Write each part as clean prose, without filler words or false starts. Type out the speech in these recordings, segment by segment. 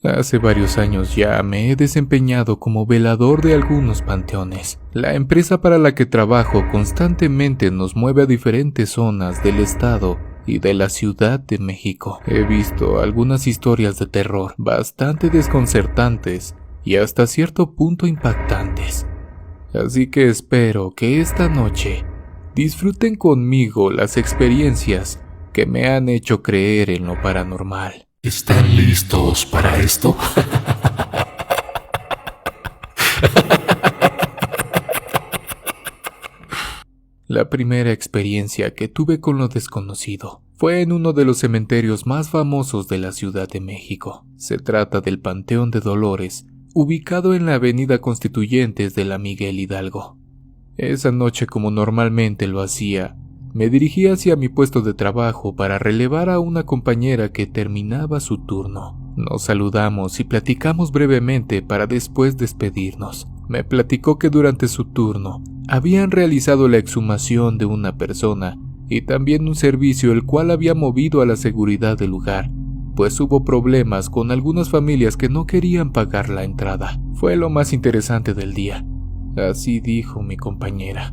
Hace varios años ya me he desempeñado como velador de algunos panteones. La empresa para la que trabajo constantemente nos mueve a diferentes zonas del estado y de la Ciudad de México. He visto algunas historias de terror bastante desconcertantes y hasta cierto punto impactantes. Así que espero que esta noche disfruten conmigo las experiencias que me han hecho creer en lo paranormal. ¿Están listos para esto? La primera experiencia que tuve con lo desconocido fue en uno de los cementerios más famosos de la Ciudad de México. Se trata del Panteón de Dolores, ubicado en la avenida Constituyentes de la Miguel Hidalgo. Esa noche, como normalmente lo hacía, me dirigí hacia mi puesto de trabajo para relevar a una compañera que terminaba su turno. Nos saludamos y platicamos brevemente para después despedirnos. Me platicó que durante su turno habían realizado la exhumación de una persona y también un servicio el cual había movido a la seguridad del lugar, pues hubo problemas con algunas familias que no querían pagar la entrada. Fue lo más interesante del día, así dijo mi compañera.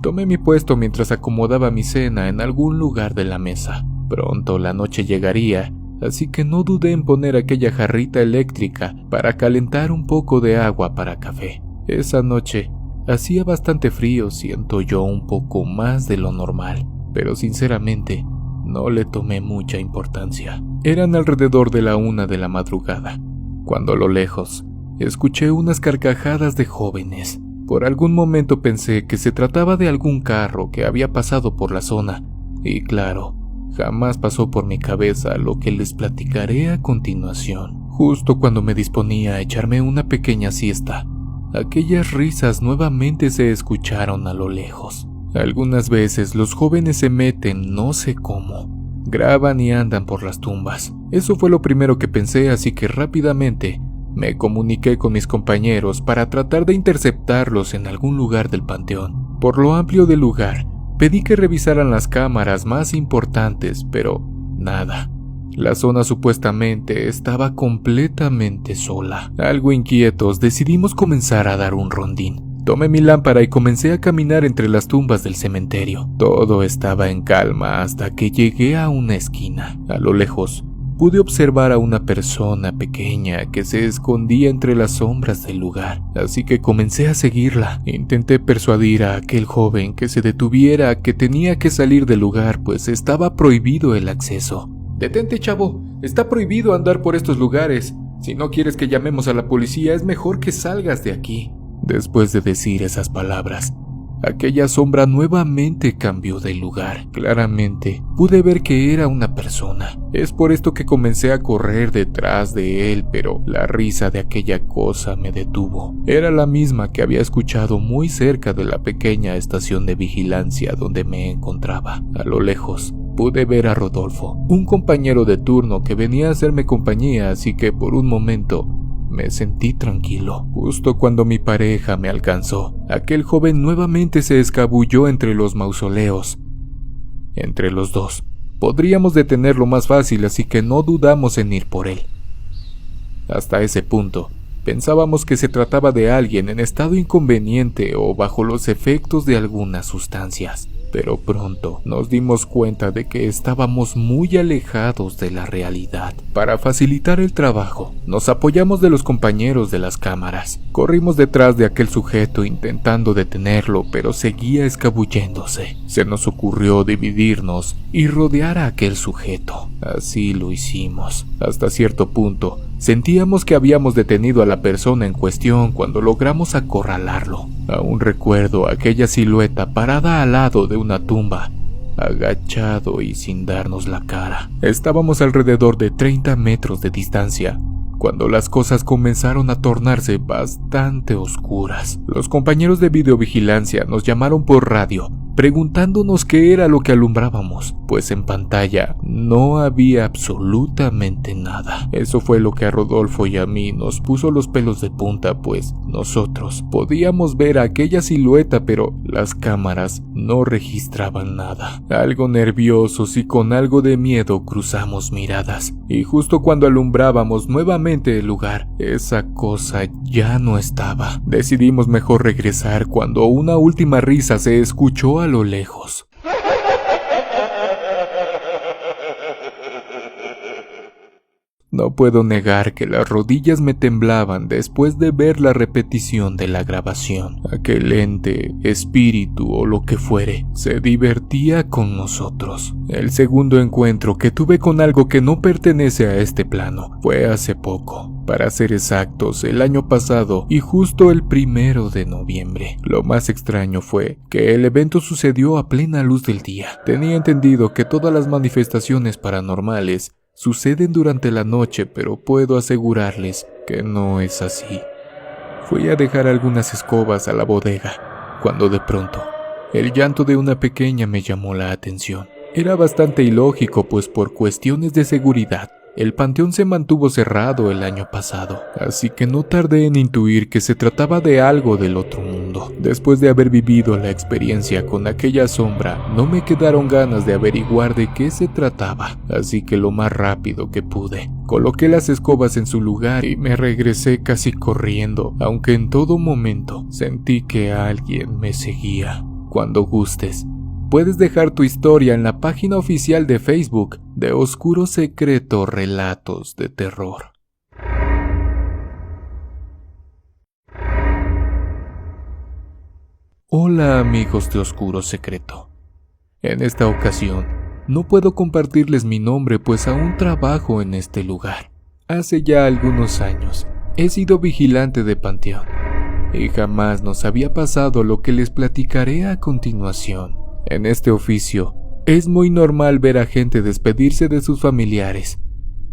Tomé mi puesto mientras acomodaba mi cena en algún lugar de la mesa. Pronto la noche llegaría, así que no dudé en poner aquella jarrita eléctrica para calentar un poco de agua para café. Esa noche hacía bastante frío, siento yo, un poco más de lo normal, pero sinceramente no le tomé mucha importancia. Eran alrededor de la 1 de la madrugada, cuando a lo lejos escuché unas carcajadas de jóvenes. Por algún momento pensé que se trataba de algún carro que había pasado por la zona, y claro, jamás pasó por mi cabeza lo que les platicaré a continuación. Justo cuando me disponía a echarme una pequeña siesta, aquellas risas nuevamente se escucharon a lo lejos. Algunas veces los jóvenes se meten no sé cómo, graban y andan por las tumbas. Eso fue lo primero que pensé, así que rápidamente me comuniqué con mis compañeros para tratar de interceptarlos en algún lugar del panteón. Por lo amplio del lugar, pedí que revisaran las cámaras más importantes, pero nada. La zona supuestamente estaba completamente sola. Algo inquietos, decidimos comenzar a dar un rondín. Tomé mi lámpara y comencé a caminar entre las tumbas del cementerio. Todo estaba en calma hasta que llegué a una esquina. A lo lejos, pude observar a una persona pequeña que se escondía entre las sombras del lugar, así que comencé a seguirla. Intenté persuadir a aquel joven que se detuviera, que tenía que salir del lugar, pues estaba prohibido el acceso. «Detente, chavo, está prohibido andar por estos lugares. Si no quieres que llamemos a la policía, es mejor que salgas de aquí». Después de decir esas palabras, aquella sombra nuevamente cambió de lugar. Claramente pude ver que era una persona. Es por esto que comencé a correr detrás de él, pero la risa de aquella cosa me detuvo. Era la misma que había escuchado muy cerca de la pequeña estación de vigilancia donde me encontraba. A lo lejos pude ver a Rodolfo, un compañero de turno que venía a hacerme compañía, así que por un momento me sentí tranquilo. Justo cuando mi pareja me alcanzó, aquel joven nuevamente se escabulló entre los mausoleos. Entre los dos, podríamos detenerlo más fácil, así que no dudamos en ir por él. Hasta ese punto, pensábamos que se trataba de alguien en estado inconveniente o bajo los efectos de algunas sustancias. Pero pronto nos dimos cuenta de que estábamos muy alejados de la realidad. Para facilitar el trabajo, nos apoyamos de los compañeros de las cámaras. Corrimos detrás de aquel sujeto intentando detenerlo, pero seguía escabulléndose. Se nos ocurrió dividirnos y rodear a aquel sujeto. Así lo hicimos. Hasta cierto punto, sentíamos que habíamos detenido a la persona en cuestión cuando logramos acorralarlo. Aún recuerdo aquella silueta parada al lado de una tumba, agachado y sin darnos la cara. Estábamos alrededor de 30 metros de distancia cuando las cosas comenzaron a tornarse bastante oscuras. Los compañeros de videovigilancia nos llamaron por radio preguntándonos qué era lo que alumbrábamos, pues en pantalla no había absolutamente nada. Eso fue lo que a Rodolfo y a mí nos puso los pelos de punta, pues nosotros podíamos ver aquella silueta, pero las cámaras no registraban nada. Algo nerviosos y con algo de miedo cruzamos miradas, y justo cuando alumbrábamos nuevamente el lugar, esa cosa ya no estaba. Decidimos mejor regresar cuando una última risa se escuchó a lo lejos. No puedo negar que las rodillas me temblaban después de ver la repetición de la grabación. Aquel ente, espíritu o lo que fuere, se divertía con nosotros. El segundo encuentro que tuve con algo que no pertenece a este plano fue hace poco. Para ser exactos, el año pasado y justo el 1 de noviembre. Lo más extraño fue que el evento sucedió a plena luz del día. Tenía entendido que todas las manifestaciones paranormales suceden durante la noche, pero puedo asegurarles que no es así. Fui a dejar algunas escobas a la bodega, cuando de pronto, el llanto de una pequeña me llamó la atención. Era bastante ilógico, pues por cuestiones de seguridad, el panteón se mantuvo cerrado el año pasado, así que no tardé en intuir que se trataba de algo del otro mundo. Después de haber vivido la experiencia con aquella sombra, no me quedaron ganas de averiguar de qué se trataba, así que lo más rápido que pude, coloqué las escobas en su lugar y me regresé casi corriendo, aunque en todo momento sentí que alguien me seguía. Cuando gustes, puedes dejar tu historia en la página oficial de Facebook de Oscuro Secreto Relatos de Terror. Hola amigos de Oscuro Secreto. En esta ocasión, no puedo compartirles mi nombre pues aún trabajo en este lugar. Hace ya algunos años, he sido vigilante de panteón y jamás nos había pasado lo que les platicaré a continuación. En este oficio, es muy normal ver a gente despedirse de sus familiares.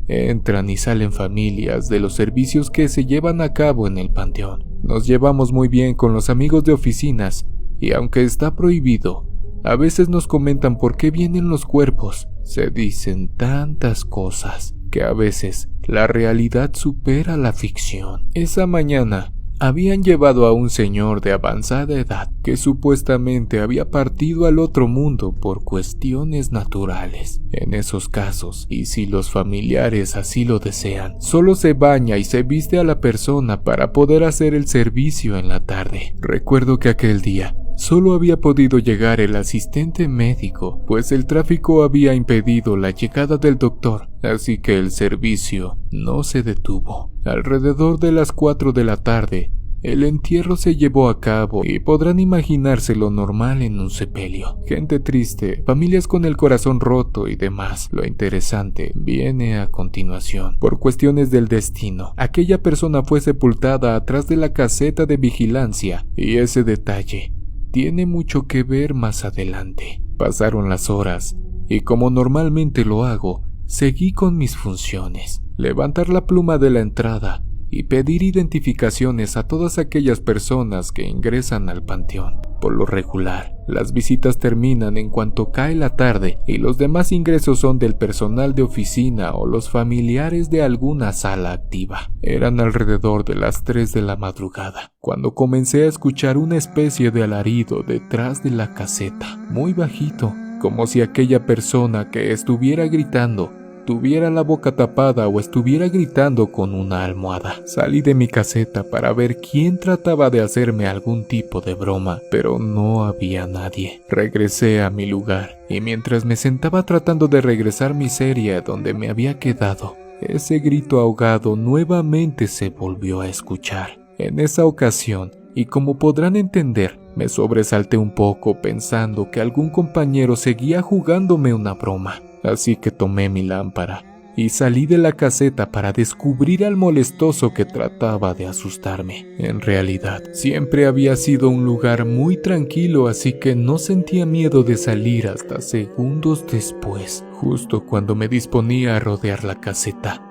Entran y salen familias de los servicios que se llevan a cabo en el panteón. Nos llevamos muy bien con los amigos de oficinas, y aunque está prohibido, a veces nos comentan por qué vienen los cuerpos. Se dicen tantas cosas que a veces la realidad supera la ficción. Esa mañana, habían llevado a un señor de avanzada edad que supuestamente había partido al otro mundo por cuestiones naturales. En esos casos, y si los familiares así lo desean, solo se baña y se viste a la persona para poder hacer el servicio en la tarde. Recuerdo que aquel día solo había podido llegar el asistente médico, pues el tráfico había impedido la llegada del doctor, así que el servicio no se detuvo. Alrededor de las 4 de la tarde, el entierro se llevó a cabo y podrán imaginarse lo normal en un sepelio. Gente triste, familias con el corazón roto y demás. Lo interesante viene a continuación. Por cuestiones del destino, aquella persona fue sepultada atrás de la caseta de vigilancia y ese detalle tiene mucho que ver más adelante. Pasaron las horas y como normalmente lo hago, seguí con mis funciones. Levantar la pluma de la entrada y pedir identificaciones a todas aquellas personas que ingresan al panteón. Por lo regular, las visitas terminan en cuanto cae la tarde y los demás ingresos son del personal de oficina o los familiares de alguna sala activa. Eran alrededor de las 3 de la madrugada, cuando comencé a escuchar una especie de alarido detrás de la caseta, muy bajito, como si aquella persona que estuviera gritando tuviera la boca tapada o estuviera gritando con una almohada. Salí de mi caseta para ver quién trataba de hacerme algún tipo de broma, pero no había nadie. Regresé a mi lugar y mientras me sentaba tratando de regresar mi serie donde me había quedado, ese grito ahogado nuevamente se volvió a escuchar. En esa ocasión, y como podrán entender, me sobresalté un poco pensando que algún compañero seguía jugándome una broma. Así que tomé mi lámpara y salí de la caseta para descubrir al molestoso que trataba de asustarme. En realidad, siempre había sido un lugar muy tranquilo, así que no sentía miedo de salir hasta segundos después. Justo cuando me disponía a rodear la caseta,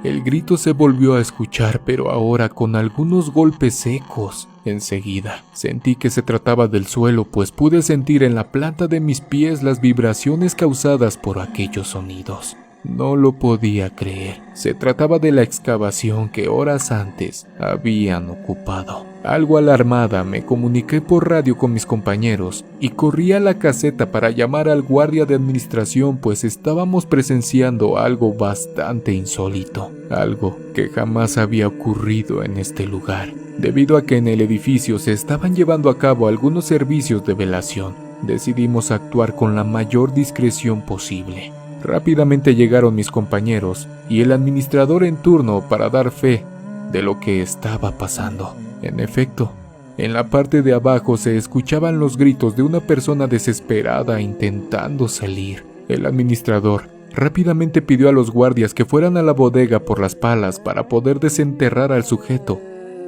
El grito se volvió a escuchar, pero ahora con algunos golpes secos. Enseguida sentí que se trataba del suelo, pues pude sentir en la planta de mis pies las vibraciones causadas por aquellos sonidos. No lo podía creer. Se trataba de la excavación que horas antes habían ocupado. Algo alarmada, me comuniqué por radio con mis compañeros y corrí a la caseta para llamar al guardia de administración, pues estábamos presenciando algo bastante insólito, algo que jamás había ocurrido en este lugar. Debido a que en el edificio se estaban llevando a cabo algunos servicios de velación, decidimos actuar con la mayor discreción posible. Rápidamente llegaron mis compañeros y el administrador en turno para dar fe de lo que estaba pasando. En efecto, en la parte de abajo se escuchaban los gritos de una persona desesperada intentando salir. El administrador rápidamente pidió a los guardias que fueran a la bodega por las palas para poder desenterrar al sujeto,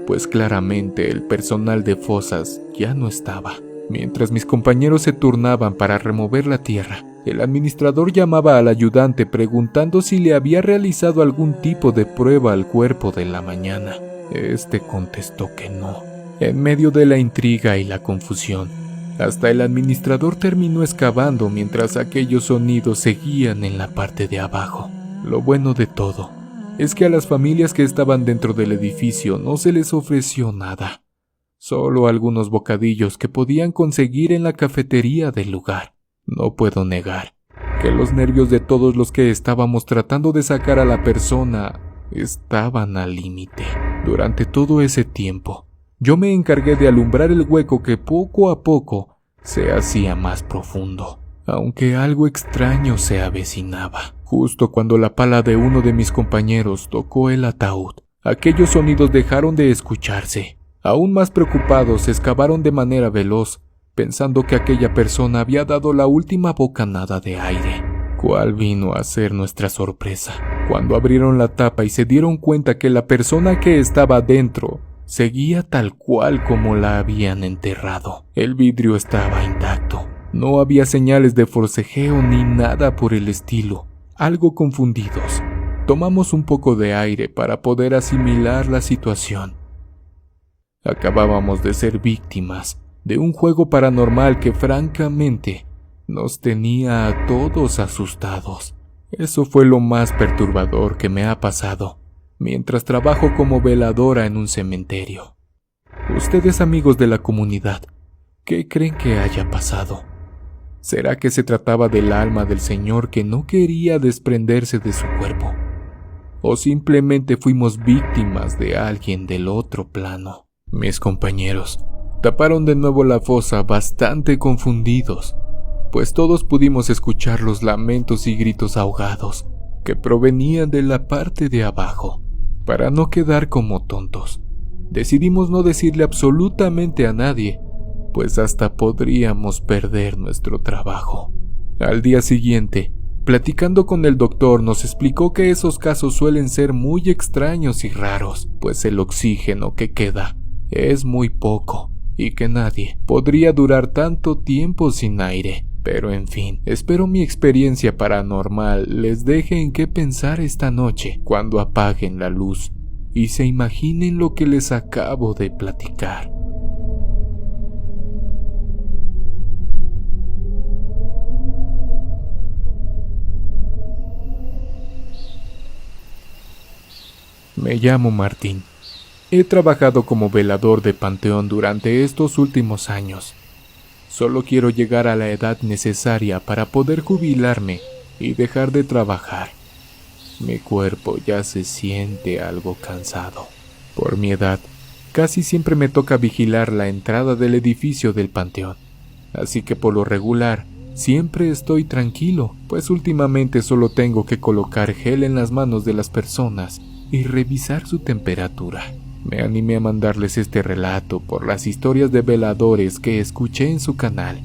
pues claramente el personal de fosas ya no estaba. Mientras mis compañeros se turnaban para remover la tierra, el administrador llamaba al ayudante preguntando si le había realizado algún tipo de prueba al cuerpo de la mañana. Este contestó que no. En medio de la intriga y la confusión, hasta el administrador terminó excavando mientras aquellos sonidos seguían en la parte de abajo. Lo bueno de todo es que a las familias que estaban dentro del edificio no se les ofreció nada, solo algunos bocadillos que podían conseguir en la cafetería del lugar. No puedo negar que los nervios de todos los que estábamos tratando de sacar a la persona estaban al límite. Durante todo ese tiempo, yo me encargué de alumbrar el hueco que poco a poco se hacía más profundo, aunque algo extraño se avecinaba. Justo cuando la pala de uno de mis compañeros tocó el ataúd, aquellos sonidos dejaron de escucharse. Aún más preocupados, excavaron de manera veloz, pensando que aquella persona había dado la última bocanada de aire. ¿Cuál vino a ser nuestra sorpresa cuando abrieron la tapa y se dieron cuenta que la persona que estaba dentro seguía tal cual como la habían enterrado? El vidrio estaba intacto. No había señales de forcejeo ni nada por el estilo. Algo confundidos, tomamos un poco de aire para poder asimilar la situación. Acabábamos de ser víctimas de un juego paranormal que francamente nos tenía a todos asustados. Eso fue lo más perturbador que me ha pasado mientras trabajo como veladora en un cementerio. Ustedes, amigos de la comunidad, ¿qué creen que haya pasado? ¿Será que se trataba del alma del señor que no quería desprenderse de su cuerpo? ¿O simplemente fuimos víctimas de alguien del otro plano? Mis compañeros taparon de nuevo la fosa bastante confundidos, pues todos pudimos escuchar los lamentos y gritos ahogados que provenían de la parte de abajo. Para no quedar como tontos, decidimos no decirle absolutamente a nadie, pues hasta podríamos perder nuestro trabajo. Al día siguiente, platicando con el doctor, nos explicó que esos casos suelen ser muy extraños y raros, pues el oxígeno que queda es muy poco y que nadie podría durar tanto tiempo sin aire. Pero en fin, espero mi experiencia paranormal les deje en qué pensar esta noche cuando apaguen la luz y se imaginen lo que les acabo de platicar. Me llamo Martín. He trabajado como velador de panteón durante estos últimos años. Solo quiero llegar a la edad necesaria para poder jubilarme y dejar de trabajar. Mi cuerpo ya se siente algo cansado. Por mi edad, casi siempre me toca vigilar la entrada del edificio del panteón. Así que por lo regular, siempre estoy tranquilo, pues últimamente solo tengo que colocar gel en las manos de las personas y revisar su temperatura. Me animé a mandarles este relato por las historias de veladores que escuché en su canal,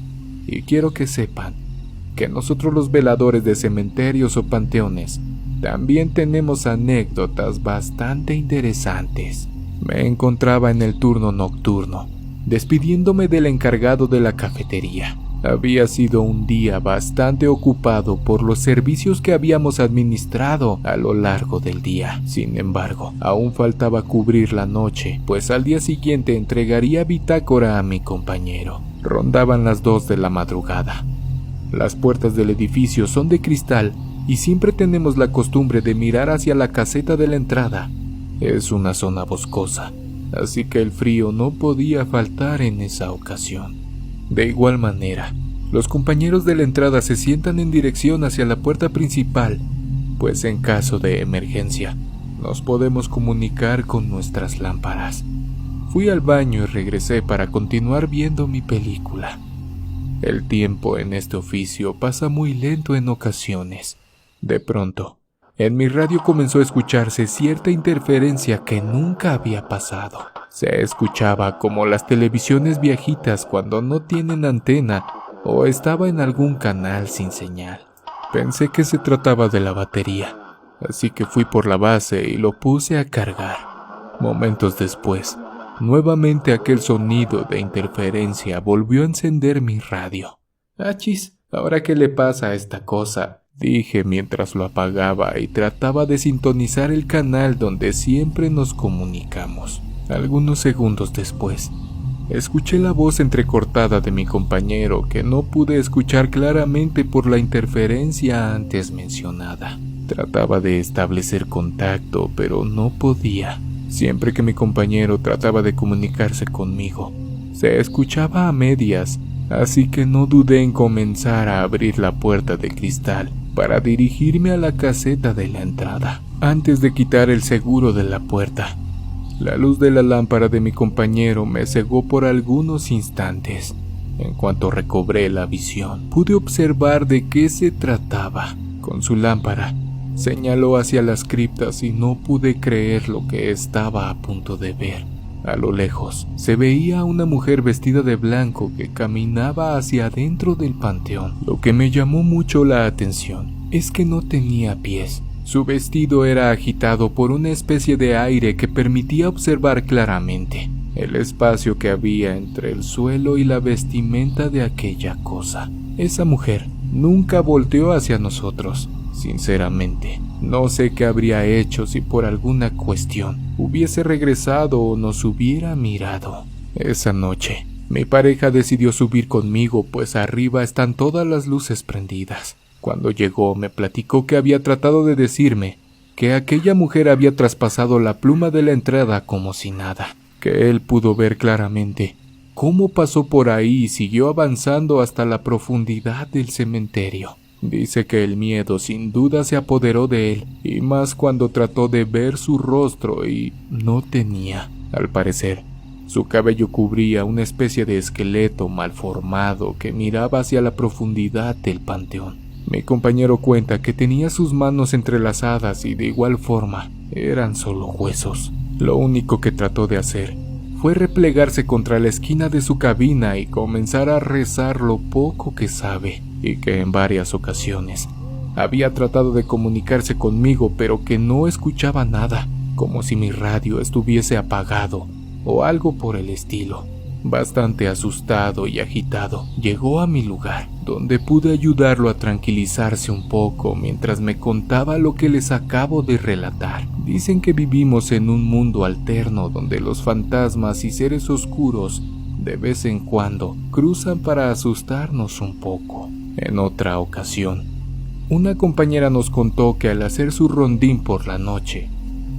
y quiero que sepan que nosotros los veladores de cementerios o panteones también tenemos anécdotas bastante interesantes. Me encontraba en el turno nocturno, despidiéndome del encargado de la cafetería. Había sido un día bastante ocupado por los servicios que habíamos administrado a lo largo del día. Sin embargo, aún faltaba cubrir la noche, pues al día siguiente entregaría bitácora a mi compañero. Rondaban las 2 de la madrugada. Las puertas del edificio son de cristal y siempre tenemos la costumbre de mirar hacia la caseta de la entrada. Es una zona boscosa, así que el frío no podía faltar en esa ocasión. De igual manera, los compañeros de la entrada se sientan en dirección hacia la puerta principal, pues en caso de emergencia, nos podemos comunicar con nuestras lámparas. Fui al baño y regresé para continuar viendo mi película. El tiempo en este oficio pasa muy lento en ocasiones. De pronto, en mi radio comenzó a escucharse cierta interferencia que nunca había pasado. Se escuchaba como las televisiones viejitas cuando no tienen antena o estaba en algún canal sin señal. Pensé que se trataba de la batería, así que fui por la base y lo puse a cargar. Momentos después, nuevamente aquel sonido de interferencia volvió a encender mi radio. «Achis, ¿ahora qué le pasa a esta cosa?», dije mientras lo apagaba y trataba de sintonizar el canal donde siempre nos comunicamos. Algunos segundos después, escuché la voz entrecortada de mi compañero que no pude escuchar claramente por la interferencia antes mencionada. Trataba de establecer contacto, pero no podía. Siempre que mi compañero trataba de comunicarse conmigo, se escuchaba a medias, así que no dudé en comenzar a abrir la puerta de cristal para dirigirme a la caseta de la entrada. Antes de quitar el seguro de la puerta, la luz de la lámpara de mi compañero me cegó por algunos instantes. En cuanto recobré la visión, pude observar de qué se trataba. Con su lámpara, señaló hacia las criptas y no pude creer lo que estaba a punto de ver. A lo lejos, se veía a una mujer vestida de blanco que caminaba hacia adentro del panteón. Lo que me llamó mucho la atención es que no tenía pies. Su vestido era agitado por una especie de aire que permitía observar claramente el espacio que había entre el suelo y la vestimenta de aquella cosa. Esa mujer nunca volteó hacia nosotros. Sinceramente, no sé qué habría hecho si por alguna cuestión hubiese regresado o nos hubiera mirado. Esa noche, mi pareja decidió subir conmigo, pues arriba están todas las luces prendidas. Cuando llegó, me platicó que había tratado de decirme que aquella mujer había traspasado la pluma de la entrada como si nada, que él pudo ver claramente cómo pasó por ahí y siguió avanzando hasta la profundidad del cementerio. Dice que el miedo sin duda se apoderó de él, y más cuando trató de ver su rostro y no tenía. Al parecer, su cabello cubría una especie de esqueleto malformado que miraba hacia la profundidad del panteón. Mi compañero cuenta que tenía sus manos entrelazadas y de igual forma eran solo huesos. Lo único que trató de hacer fue replegarse contra la esquina de su cabina y comenzar a rezar lo poco que sabe, y que en varias ocasiones había tratado de comunicarse conmigo, pero que no escuchaba nada, como si mi radio estuviese apagado o algo por el estilo. Bastante asustado y agitado, llegó a mi lugar, donde pude ayudarlo a tranquilizarse un poco mientras me contaba lo que les acabo de relatar. Dicen que vivimos en un mundo alterno donde los fantasmas y seres oscuros de vez en cuando cruzan para asustarnos un poco. En otra ocasión, una compañera nos contó que al hacer su rondín por la noche,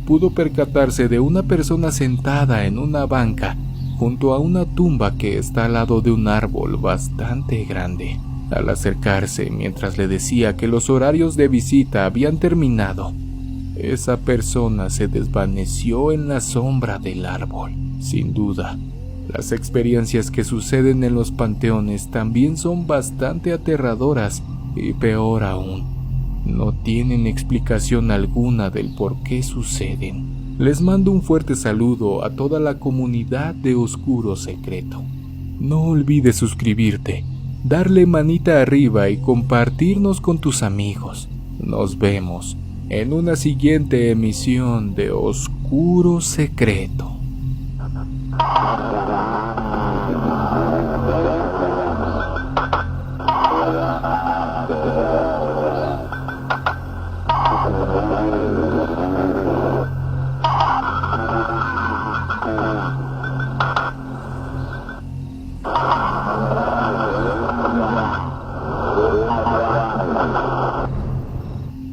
pudo percatarse de una persona sentada en una banca junto a una tumba que está al lado de un árbol bastante grande. Al acercarse, mientras le decía que los horarios de visita habían terminado, esa persona se desvaneció en la sombra del árbol. Sin duda, las experiencias que suceden en los panteones también son bastante aterradoras y peor aún, no tienen explicación alguna del por qué suceden. Les mando un fuerte saludo a toda la comunidad de Oscuro Secreto. No olvides suscribirte, darle manita arriba y compartirnos con tus amigos. Nos vemos en una siguiente emisión de Oscuro Secreto.